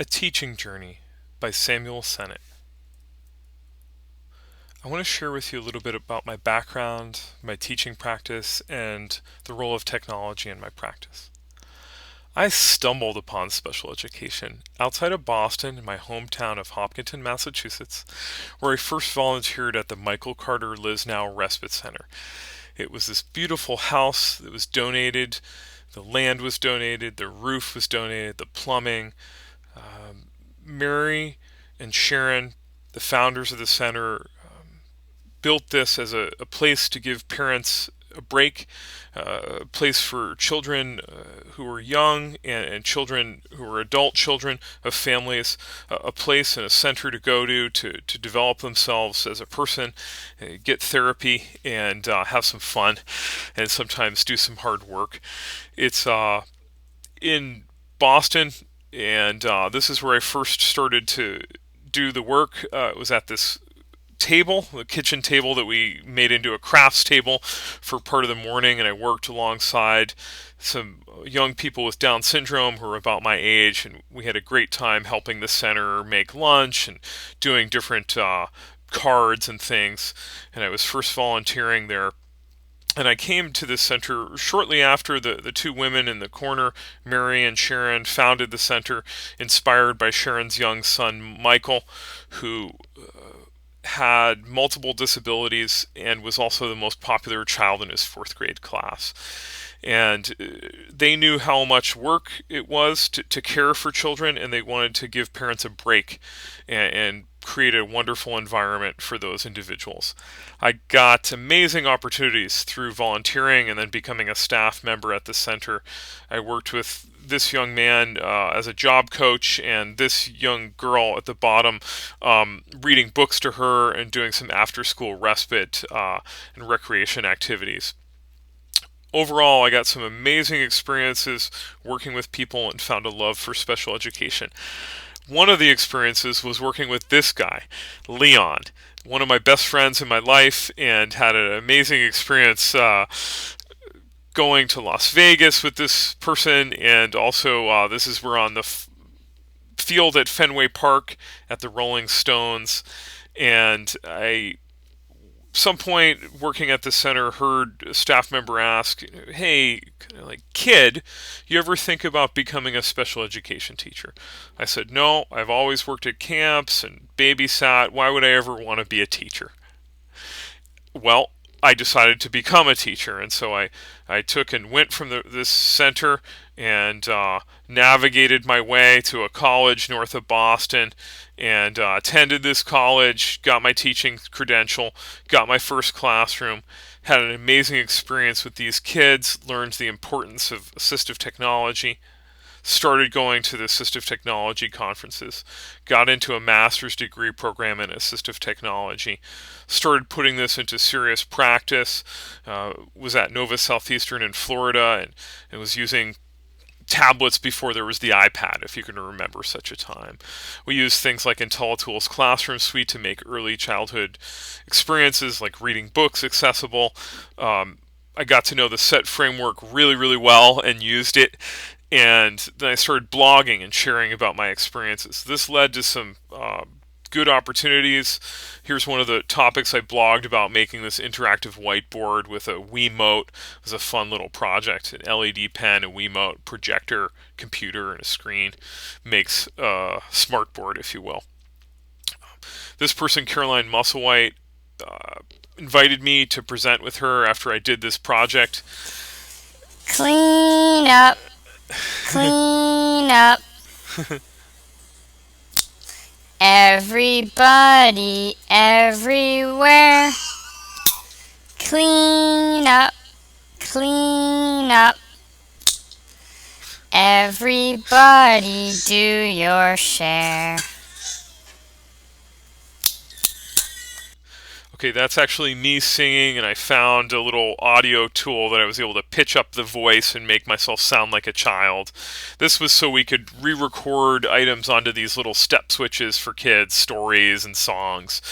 A Teaching Journey by Samuel Sennett. I want to share with you a little bit about my background, my teaching practice, and the role of technology in my practice. I stumbled upon special education outside of Boston in my hometown of Hopkinton, Massachusetts, where I first volunteered at the Michael Carter Lisnow Respite Center. It was this beautiful house that was donated, the land was donated, the roof was donated, the plumbing. Mary and Sharon, the founders of the center, built this as a place to give parents a break, a place for children who were young and children who were adult children of families, a place and a center to go to develop themselves as a person, get therapy, and have some fun, and sometimes do some hard work. It's in Boston, and this is where I first started to do the work. It was at this table, the kitchen table that we made into a crafts table for part of the morning, and I worked alongside some young people with Down syndrome who were about my age, and we had a great time helping the center make lunch and doing different cards and things. And I was first volunteering there. And I came to this center shortly after the two women in the corner, Mary and Sharon, founded the center, inspired by Sharon's young son, Michael, who had multiple disabilities and was also the most popular child in his fourth grade class. And they knew how much work it was to care for children, and they wanted to give parents a break and create a wonderful environment for those individuals. I got amazing opportunities through volunteering and then becoming a staff member at the center. I worked with this young man as a job coach, and this young girl at the bottom, reading books to her and doing some after school respite and recreation activities. Overall, I got some amazing experiences working with people and found a love for special education. One of the experiences was working with this guy, Leon, one of my best friends in my life, and had an amazing experience going to Las Vegas with this person. And also, this is we're on the field at Fenway Park at the Rolling Stones, and I some point working at the center heard a staff member ask, "Hey, like kid, you ever think about becoming a special education teacher?" I said, "No, I've always worked at camps and babysat. Why would I ever want to be a teacher?" Well, I decided to become a teacher, and so I took and went from this center and navigated my way to a college north of Boston, and attended this college, got my teaching credential, got my first classroom, had an amazing experience with these kids, learned the importance of assistive technology, started going to the assistive technology conferences, got into a master's degree program in assistive technology, started putting this into serious practice, was at Nova Southeastern in Florida, and was using tablets before there was the iPad, if you can remember such a time. We used things like IntelliTools Classroom Suite to make early childhood experiences like reading books accessible. I got to know the SET framework really, really well and used it. And then I started blogging and sharing about my experiences. This led to some good opportunities. Here's one of the topics I blogged about: making this interactive whiteboard with a Wiimote. It was a fun little project. An LED pen, a Wiimote, projector, computer, and a screen makes a smartboard, if you will. This person, Caroline Musselwhite, invited me to present with her after I did this project. Clean up, clean up. Everybody, everywhere. Clean up, clean up. Everybody do your share. Okay, that's actually me singing, and I found a little audio tool that I was able to pitch up the voice and make myself sound like a child. This was so we could re-record items onto these little step switches for kids, stories and songs.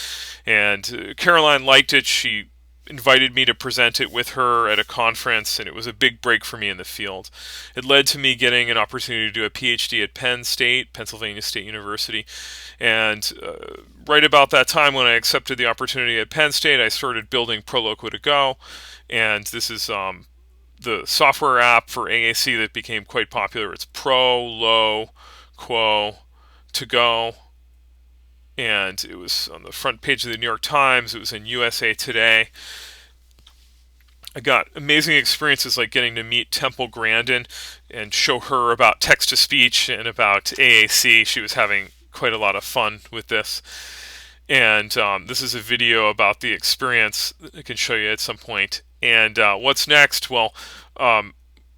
And Caroline liked it. She invited me to present it with her at a conference, and it was a big break for me in the field. It led to me getting an opportunity to do a PhD at Penn State, Pennsylvania State University, and right about that time when I accepted the opportunity at Penn State, I started building Proloquo to Go, and this is the software app for AAC that became quite popular. It's Proloquo to Go, and it was on the front page of the New York Times. It was in USA Today. I got amazing experiences like getting to meet Temple Grandin and show her about text-to-speech and about AAC. She was having quite a lot of fun with this. And this is a video about the experience that I can show you at some point. And what's next? Well,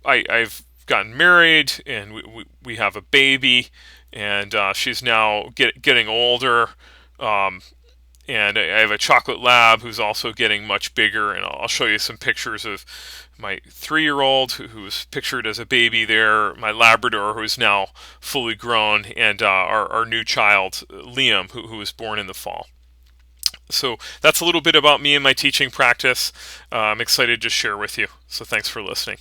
I've gotten married, and we have a baby, and she's now getting older. And I have a chocolate lab who's also getting much bigger, and I'll show you some pictures of my 3-year-old who's pictured as a baby there, my Labrador who's now fully grown, and our new child, Liam, who was born in the fall. So that's a little bit about me and my teaching practice. I'm excited to share with you. So thanks for listening.